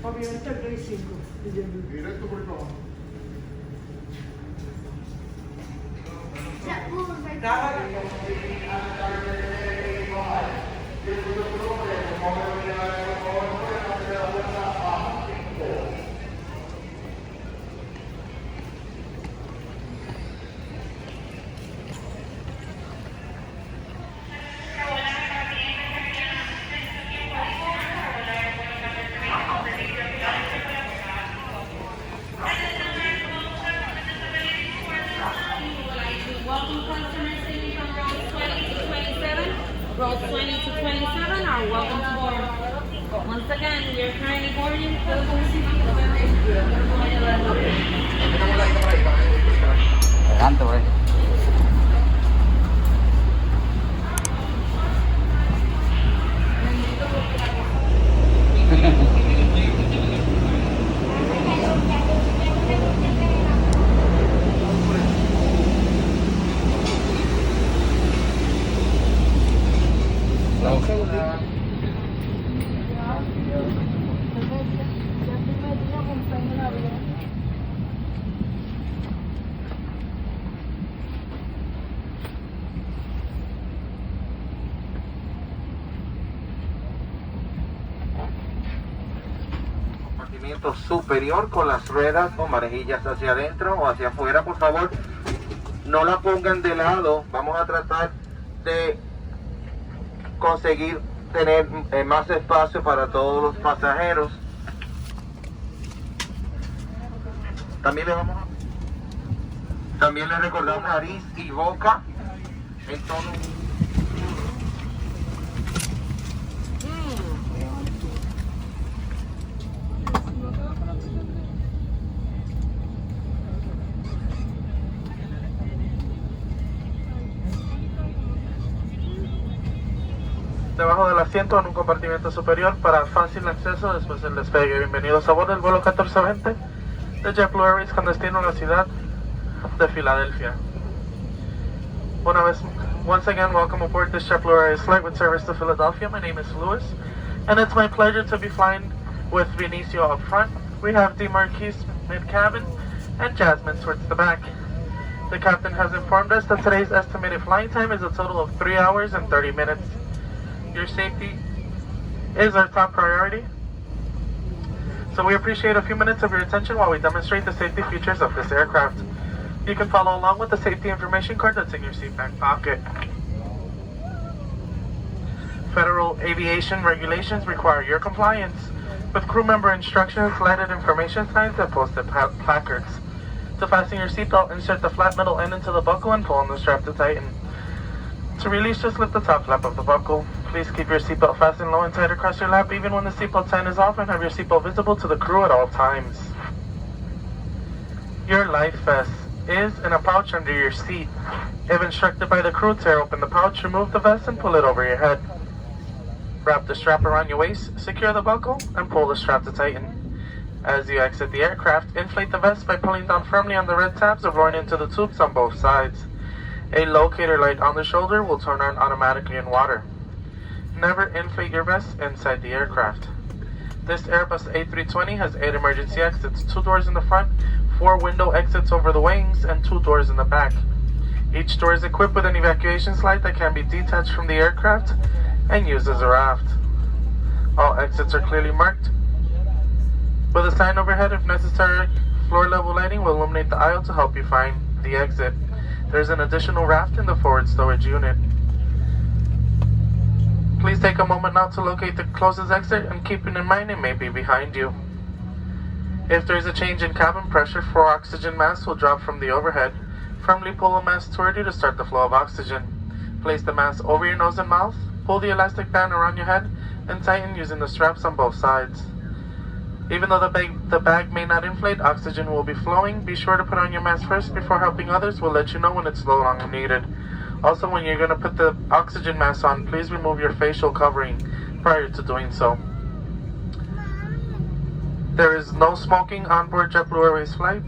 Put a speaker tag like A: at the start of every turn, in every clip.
A: Avioneta 35.
B: Directo por acá.
A: Jetblue A320.
C: Welcome customers sitting from rows 20 to 27. Rows 20 to 27 are welcome to board. Once again, we are currently boarding.
D: Adelante, güey. Compartimiento superior con las ruedas o manejillas hacia adentro o hacia afuera, por favor. No la pongan de lado. Vamos a tratar de conseguir tener más espacio para todos los pasajeros. También le recordamos nariz y boca en tono. Debajo del asiento en un compartimiento superior para fácil acceso después del despegue. Bienvenidos a bordo del vuelo 1420 de Jetblue Airways con destino a la ciudad de Filadelfia. Once again, welcome aboard this Jetblue Airways flight with service to Philadelphia. My name is Louis, and it's my pleasure to be flying with Vinicio up front. We have Demarquise mid-cabin and Jasmine towards the back. The captain has informed us that today's estimated flying time is a total of 3 hours and 30 minutes. Your safety is our top priority, so we appreciate a few minutes of your attention while we demonstrate the safety features of this aircraft. You can follow along with the safety information card that's in your seat back pocket. Federal aviation regulations require your compliance with crew member instructions, lighted information signs, and posted placards. To fasten your seatbelt, insert the flat metal end into the buckle and pull on the strap to tighten. To release, just lift the top flap of the buckle. Please keep your seatbelt fastened low and tight across your lap even when the seatbelt sign is off, and have your seatbelt visible to the crew at all times. Your life vest is in a pouch under your seat. If instructed by the crew, tear open the pouch, remove the vest, and pull it over your head. Wrap the strap around your waist, secure the buckle, and pull the strap to tighten. As you exit the aircraft, inflate the vest by pulling down firmly on the red tabs or blowing into the tubes on both sides. A locator light on the shoulder will turn on automatically in water. Never inflate your vest inside the aircraft. This Airbus A320 has 8 emergency exits, 2 doors in the front, 4 window exits over the wings, and 2 doors in the back. Each door is equipped with an evacuation slide that can be detached from the aircraft and used as a raft. All exits are clearly marked with a sign overhead. If necessary, floor level lighting will illuminate the aisle to help you find the exit. There's an additional raft in the forward storage unit. Please take a moment now to locate the closest exit, and keeping in mind it may be behind you. If there is a change in cabin pressure, 4 oxygen masks will drop from the overhead. Firmly pull a mask toward you to start the flow of oxygen. Place the mask over your nose and mouth, pull the elastic band around your head, and tighten using the straps on both sides. Even though the bag may not inflate, oxygen will be flowing. Be sure to put on your mask first before helping others. We'll let you know when it's no longer needed. Also, when you're going to put the oxygen mask on, please remove your facial covering prior to doing so. There is no smoking on board JetBlue Airways flight.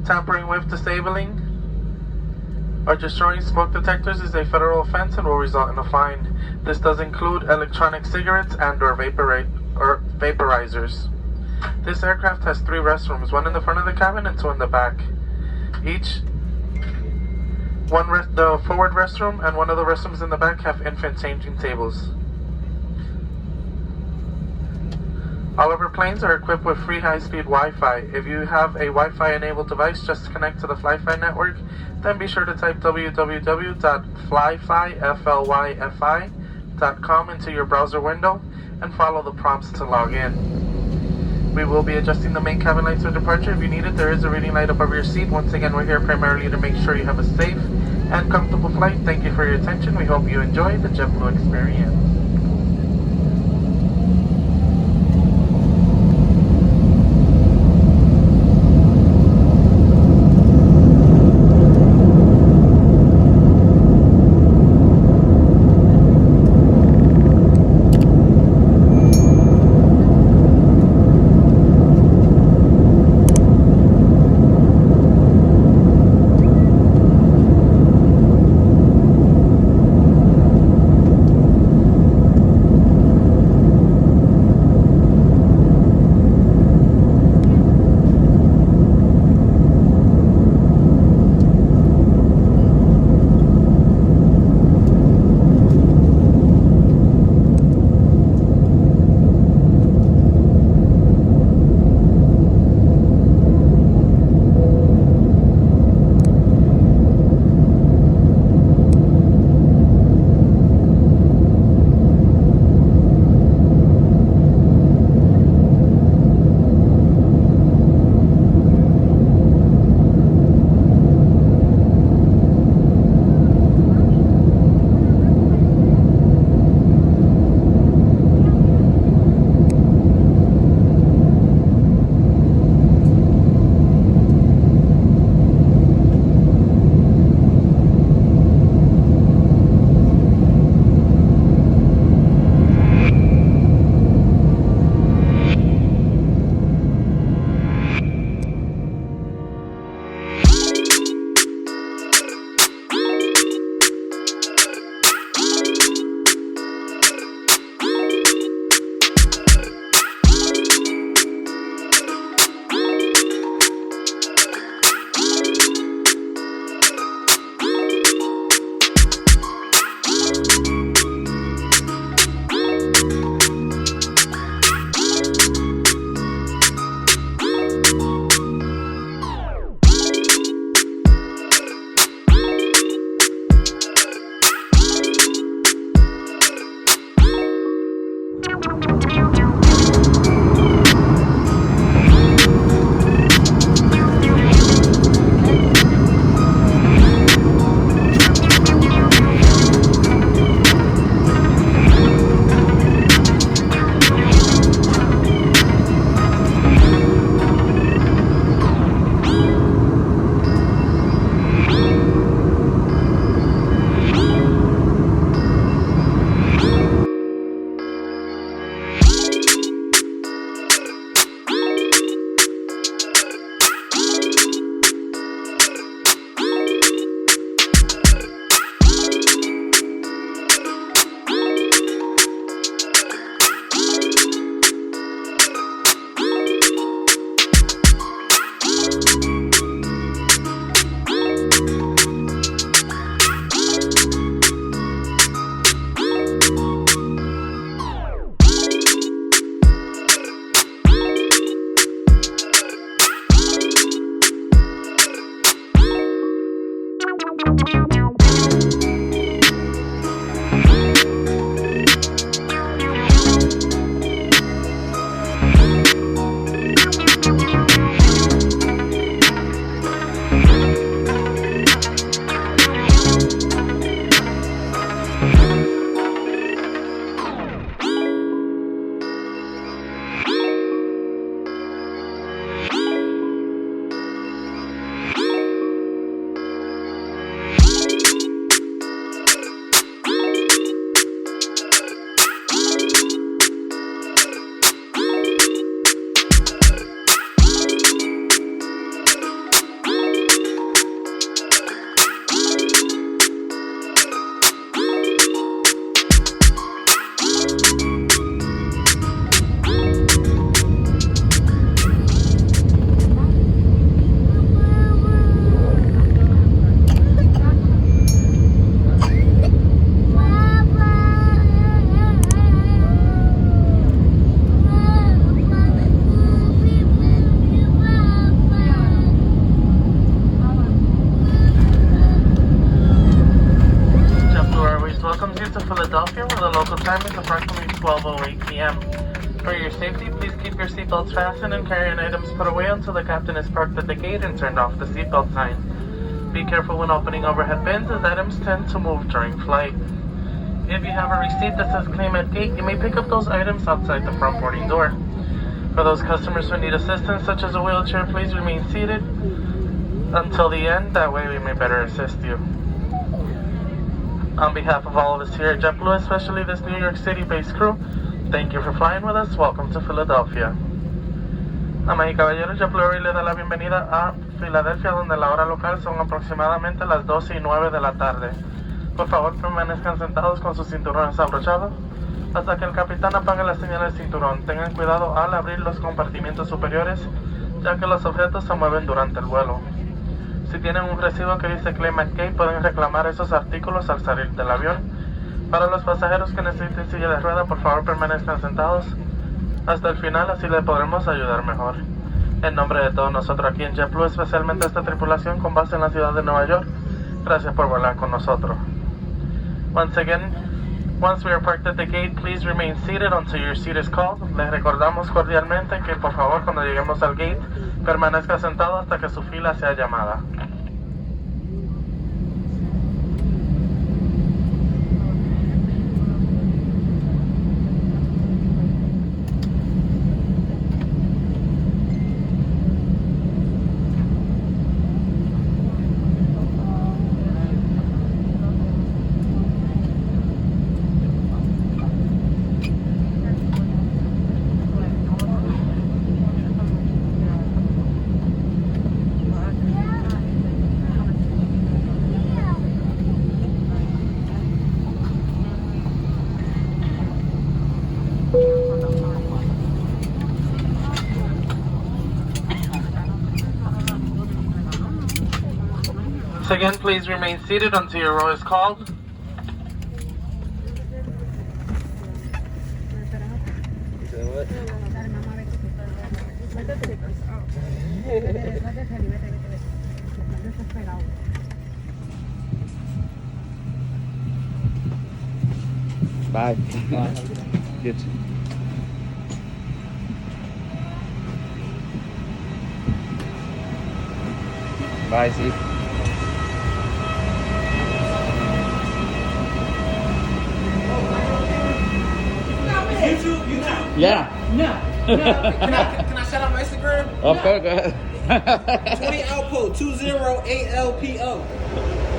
D: Tampering with, disabling, or destroying smoke detectors is a federal offense and will result in a fine. This does include electronic cigarettes and/or or vaporizers. This aircraft has 3 restrooms, one in the front of the cabin and 2 in the back. The forward restroom and one of the restrooms in the back have infant changing tables. All of our planes are equipped with free high-speed Wi-Fi. If you have a Wi-Fi enabled device, just connect to the FlyFi network. Then be sure to type www.flyfi.com into your browser window and follow the prompts to log in. We will be adjusting the main cabin lights for departure. If you need it, there is a reading light above your seat. Once again, we're here primarily to make sure you have a safe and comfortable flight. Thank you for your attention. We hope you enjoy the JetBlue experience. time is approximately 12:08 p.m. For your safety, please keep your seatbelts fastened and carry-on items put away until the captain is parked at the gate and turned off the seatbelt sign. Be careful when opening overhead bins as items tend to move during flight. If you have a receipt that says claim at gate, you may pick up those items outside the front boarding door. For those customers who need assistance, such as a wheelchair, please remain seated until the end. That way we may better assist you. On behalf of all of us here at JetBlue, especially this New York City-based crew, thank you for flying with us. Welcome to Philadelphia. Damas y caballeros, JetBlue le da la bienvenida a Filadelfia, donde la hora local son aproximadamente las 12:09 de la tarde. Por favor, permanezcan sentados con sus cinturones abrochados hasta que el capitán apague la señal del cinturón. Tengan cuidado al abrir los compartimientos superiores, ya que los objetos se mueven durante el vuelo. Si tienen un recibo que dice Claim at Gate, pueden reclamar esos artículos al salir del avión. Para los pasajeros que necesiten silla de rueda, por favor permanezcan sentados hasta el final, así les podremos ayudar mejor. En nombre de todos nosotros aquí en JetBlue, especialmente esta tripulación con base en la ciudad de Nueva York, gracias por volar con nosotros. Once again, once we are parked at the gate, please remain seated until your seat is called. Les recordamos cordialmente que por favor cuando lleguemos al gate, permanezca sentado hasta que su fila sea llamada. Once again, please remain seated until your row is called.
A: Bye. Good. Bye, see. YouTube? Yeah.
E: No. Can I shout out my Instagram?
A: Of course, go ahead.
E: 20 Outpost 208LPO.